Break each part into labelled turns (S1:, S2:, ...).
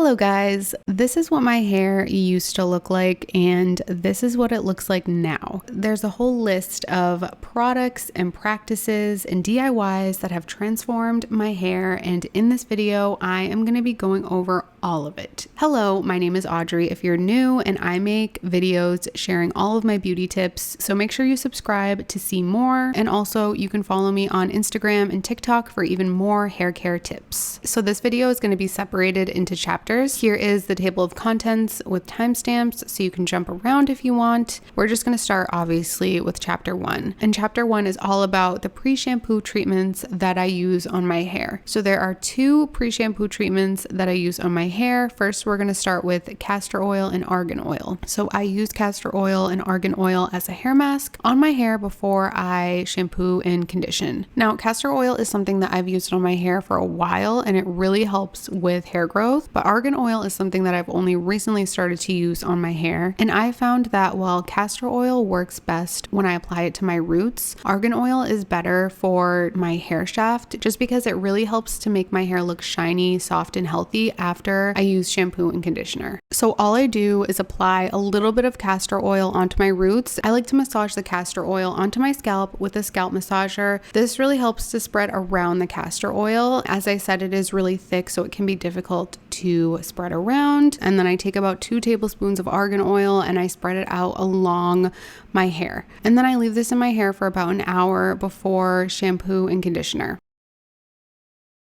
S1: Hello guys, this is what my hair used to look like and this is what it looks like now. There's a whole list of products and practices and DIYs that have transformed my hair, and in this video I am going to be going over all of it. Hello, my name is Audrey if you're new, and I make videos sharing all of my beauty tips, so make sure you subscribe to see more, and also you can follow me on Instagram and TikTok for even more hair care tips. So this video is going to be separated into chapters. Here is the table of contents with timestamps so you can jump around if you want. We're just going to start obviously with chapter 1. And chapter 1 is all about the pre-shampoo treatments that I use on my hair. So there are 2 pre-shampoo treatments that I use on my hair. First, we're going to start with castor oil and argan oil. So I use castor oil and argan oil as a hair mask on my hair before I shampoo and condition. Now, castor oil is something that I've used on my hair for a while and it really helps with hair growth, but argan oil is something that I've only recently started to use on my hair. And I found that while castor oil works best when I apply it to my roots, argan oil is better for my hair shaft just because it really helps to make my hair look shiny, soft, and healthy after I use shampoo and conditioner. So all I do is apply a little bit of castor oil onto my roots. I like to massage the castor oil onto my scalp with a scalp massager. This really helps to spread around the castor oil. As I said, it is really thick, so it can be difficult to spread around. And then I take about 2 tablespoons of argan oil and I spread it out along my hair. And then I leave this in my hair for about an hour before shampoo and conditioner.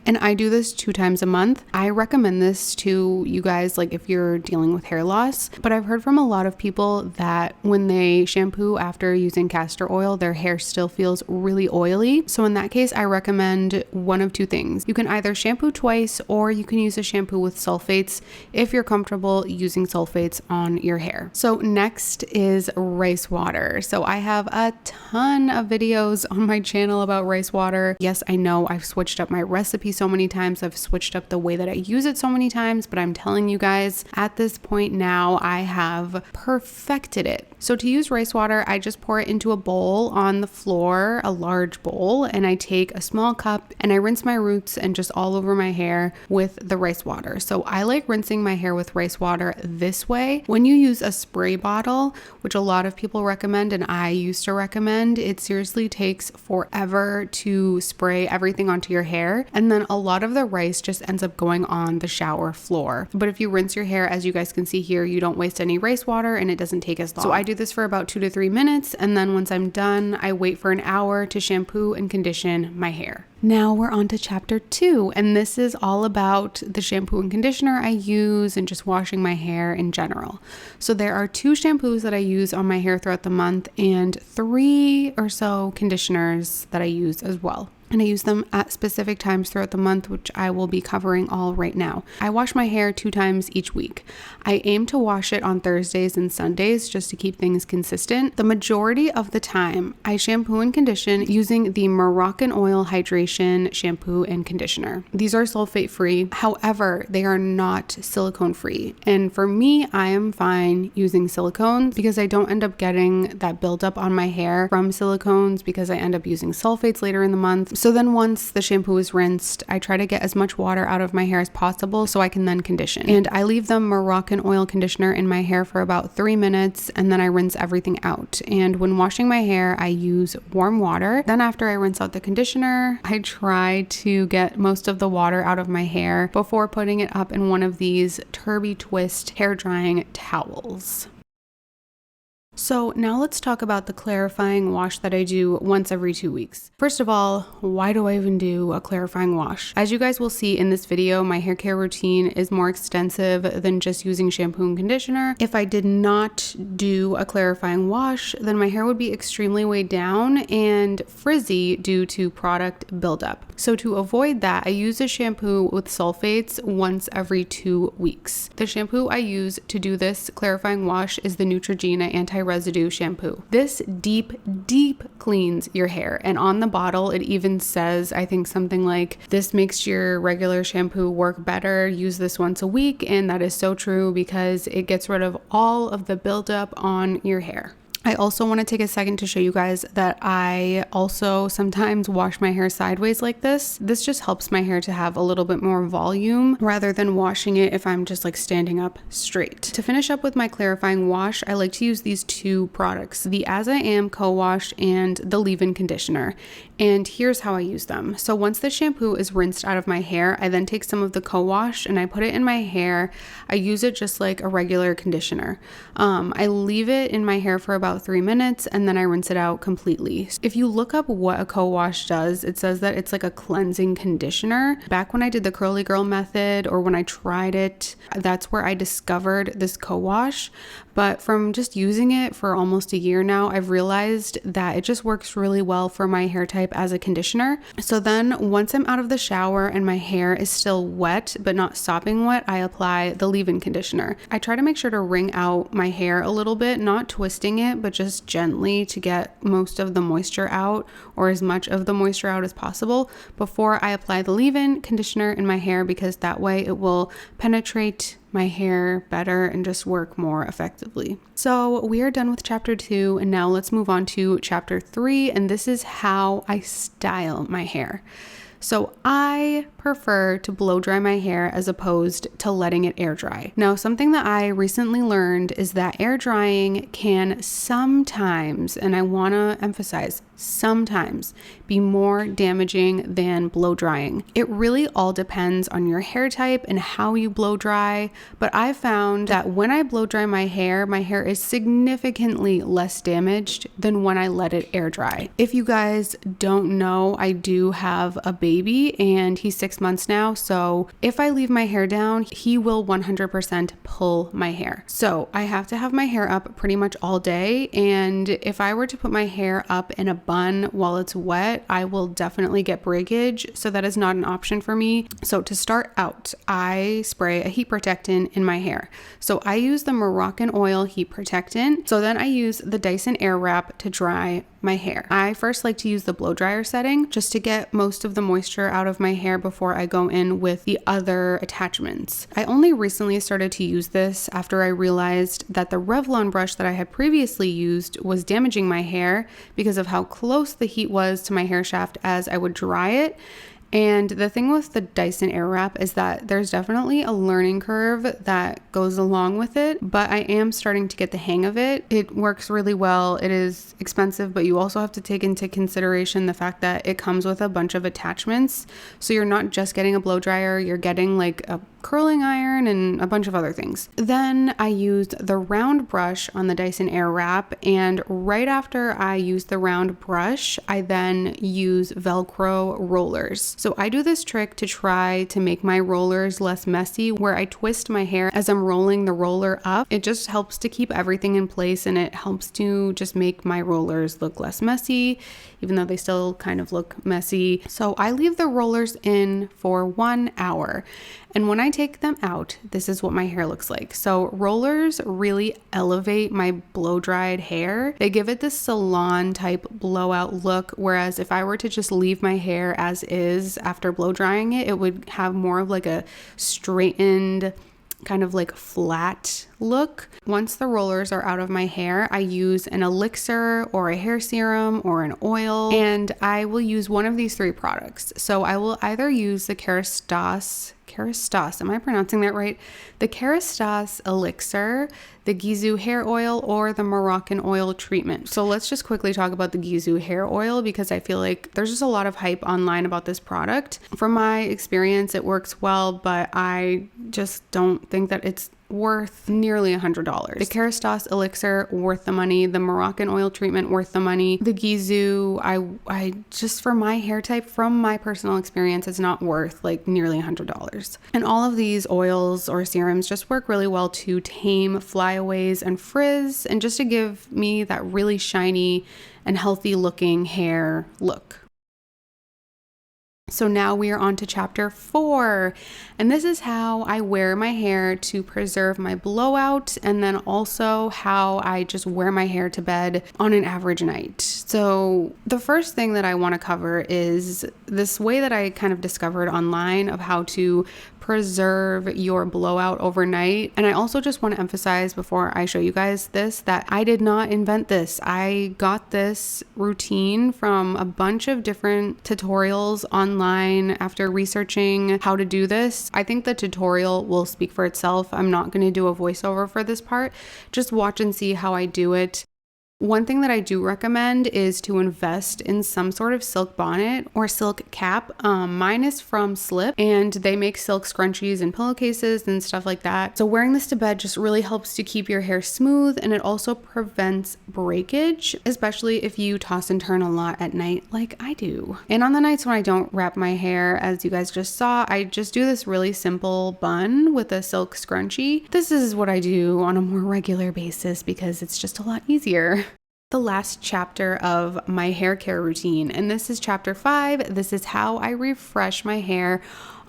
S1: And I do this 2 times a month. I recommend this to you guys, like if you're dealing with hair loss, but I've heard from a lot of people that when they shampoo after using castor oil, their hair still feels really oily. So in that case, I recommend one of 2 things. You can either shampoo twice or you can use a shampoo with sulfates if you're comfortable using sulfates on your hair. So next is rice water. So I have a ton of videos on my channel about rice water. Yes, I know I've switched up my recipe so many times. I've switched up the way that I use it so many times, but I'm telling you guys, at this point now, I have perfected it. So to use rice water, I just pour it into a bowl on the floor, a large bowl, and I take a small cup and I rinse my roots and just all over my hair with the rice water. So I like rinsing my hair with rice water this way. When you use a spray bottle, which a lot of people recommend and I used to recommend, it seriously takes forever to spray everything onto your hair, and then a lot of the rice just ends up going on the shower floor. But if you rinse your hair, as you guys can see here, you don't waste any rice water and it doesn't take as long. So I do this for about 2 to 3 minutes, and then once I'm done, I wait for an hour to shampoo and condition my hair. Now we're on to chapter 2, and this is all about the shampoo and conditioner I use and just washing my hair in general. So there are 2 shampoos that I use on my hair throughout the month and 3 or so conditioners that I use as well. And I use them at specific times throughout the month, which I will be covering all right now. I wash my hair 2 times each week. I aim to wash it on Thursdays and Sundays just to keep things consistent. The majority of the time, I shampoo and condition using the Moroccan Oil Hydration shampoo and conditioner. These are sulfate free. However, they are not silicone free. And for me, I am fine using silicones because I don't end up getting that buildup on my hair from silicones because I end up using sulfates later in the month. So then once the shampoo is rinsed, I try to get as much water out of my hair as possible so I can then condition. And I leave the Moroccan oil conditioner in my hair for about 3 minutes and then I rinse everything out. And when washing my hair, I use warm water. Then after I rinse out the conditioner, I try to get most of the water out of my hair before putting it up in one of these Turby Twist hair drying towels. So now let's talk about the clarifying wash that I do once every 2 weeks. First of all, why do I even do a clarifying wash? As you guys will see in this video, my hair care routine is more extensive than just using shampoo and conditioner. If I did not do a clarifying wash, then my hair would be extremely weighed down and frizzy due to product buildup. So to avoid that, I use a shampoo with sulfates once every 2 weeks. The shampoo I use to do this clarifying wash is the Neutrogena Anti-Residue shampoo. This deep cleans your hair, and on the bottle it even says, I think something like, this makes your regular shampoo work better, use this once a week. And that is so true because it gets rid of all of the buildup on your hair. I also want to take a second to show you guys that I also sometimes wash my hair sideways like this. This just helps my hair to have a little bit more volume rather than washing it if I'm just like standing up straight. To finish up with my clarifying wash, I like to use these two products, the As I Am Co-Wash and the Leave-In Conditioner. And here's how I use them. So once the shampoo is rinsed out of my hair, I then take some of the co-wash and I put it in my hair. I use it just like a regular conditioner. I leave it in my hair for about 3 minutes and then I rinse it out completely. If you look up what a co-wash does, it says that it's like a cleansing conditioner. Back when I did the curly girl method or when I tried it, that's where I discovered this co-wash. But from just using it for almost a year now, I've realized that it just works really well for my hair type as a conditioner. So then once I'm out of the shower and my hair is still wet, but not sopping wet, I apply the leave-in conditioner. I try to make sure to wring out my hair a little bit, not twisting it, but just gently to get most of the moisture out or as much of the moisture out as possible before I apply the leave-in conditioner in my hair, because that way it will penetrate my hair better and just work more effectively. So we are done with chapter 2 and now let's move on to chapter 3, and this is how I style my hair. So I prefer to blow dry my hair as opposed to letting it air dry. Now, something that I recently learned is that air drying can sometimes, and I want to emphasize, sometimes be more damaging than blow drying. It really all depends on your hair type and how you blow dry, but I found that when I blow dry my hair is significantly less damaged than when I let it air dry. If you guys don't know, I do have a baby and he's 6 months now, so if I leave my hair down, he will 100% pull my hair. So I have to have my hair up pretty much all day, and if I were to put my hair up in a bun while it's wet, I will definitely get breakage, so that is not an option for me. So to start out, I spray a heat protectant in my hair. So I use the Moroccan Oil heat protectant. So then I use the Dyson Airwrap to dry my hair. I first like to use the blow dryer setting just to get most of the moisture out of my hair before I go in with the other attachments. I only recently started to use this after I realized that the Revlon brush that I had previously used was damaging my hair because of how close the heat was to my hair shaft as I would dry it. And the thing with the Dyson Airwrap is that there's definitely a learning curve that goes along with it, but I am starting to get the hang of it. It works really well. It is expensive, but you also have to take into consideration the fact that it comes with a bunch of attachments. So you're not just getting a blow dryer, you're getting like a curling iron and a bunch of other things. Then I used the round brush on the Dyson Airwrap, and right after I use the round brush, I then use Velcro rollers. So I do this trick to try to make my rollers less messy, where I twist my hair as I'm rolling the roller up. It just helps to keep everything in place, and it helps to just make my rollers look less messy, even though they still kind of look messy. So I leave the rollers in for 1 hour. And when I take them out, this is what my hair looks like. So rollers really elevate my blow dried hair. They give it this salon type blowout look, whereas if I were to just leave my hair as is after blow drying it, it would have more of like a straightened, kind of like flat look. Once the rollers are out of my hair, I use an elixir or a hair serum or an oil, and I will use one of these 3 products. So I will either use the Kerastase, am I pronouncing that right? The Kerastase elixir, the Gisou hair oil, or the Moroccan oil treatment. So let's just quickly talk about the Gisou hair oil, because I feel like there's just a lot of hype online about this product. From my experience, it works well, but I just don't think that it's worth nearly $100. The Kerastase elixir, worth the money. The Moroccan oil treatment, worth the money. The Gisou, I just, for my hair type, from my personal experience, it's not worth like nearly $100. And all of these oils or serums just work really well to tame flyaways and frizz, and just to give me that really shiny and healthy looking hair look. So now we are on to chapter 4, and this is how I wear my hair to preserve my blowout, and then also how I just wear my hair to bed on an average night. So the first thing that I want to cover is this way that I kind of discovered online of how to preserve your blowout overnight. And I also just want to emphasize before I show you guys this that I did not invent this. I got this routine from a bunch of different tutorials online after researching how to do this. I think the tutorial will speak for itself. I'm not going to do a voiceover for this part. Just watch and see how I do it. One thing that I do recommend is to invest in some sort of silk bonnet or silk cap. Mine is from Slip, and they make silk scrunchies and pillowcases and stuff like that. So wearing this to bed just really helps to keep your hair smooth, and it also prevents breakage, especially if you toss and turn a lot at night like I do. And on the nights when I don't wrap my hair, as you guys just saw, I just do this really simple bun with a silk scrunchie. This is what I do on a more regular basis because it's just a lot easier. The last chapter of my hair care routine, and this is chapter 5. This is how I refresh my hair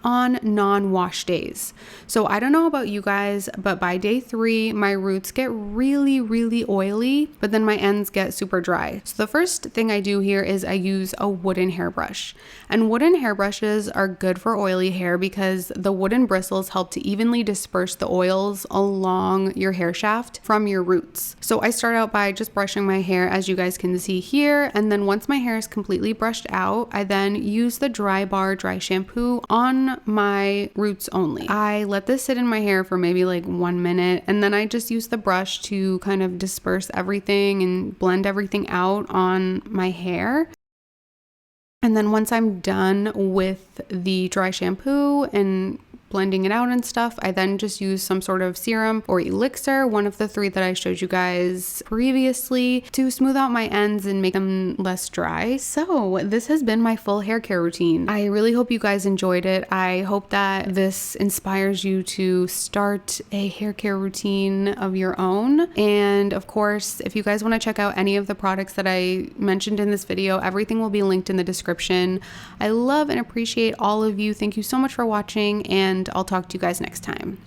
S1: on non-wash days. So I don't know about you guys, but by day 3, my roots get really, really oily, but then my ends get super dry. So the first thing I do here is I use a wooden hairbrush. And wooden hairbrushes are good for oily hair because the wooden bristles help to evenly disperse the oils along your hair shaft from your roots. So I start out by just brushing my hair, as you guys can see here, and then once my hair is completely brushed out, I then use the Drybar dry shampoo on my roots only. I let this sit in my hair for maybe like 1 minute, and then I just use the brush to kind of disperse everything and blend everything out on my hair. And then once I'm done with the dry shampoo and blending it out and stuff, I then just use some sort of serum or elixir, one of the 3 that I showed you guys previously, to smooth out my ends and make them less dry. So this has been my full hair care routine. I really hope you guys enjoyed it. I hope that this inspires you to start a hair care routine of your own. And of course, if you guys want to check out any of the products that I mentioned in this video, everything will be linked in the description. I love and appreciate all of you. Thank you so much for watching, and I'll talk to you guys next time.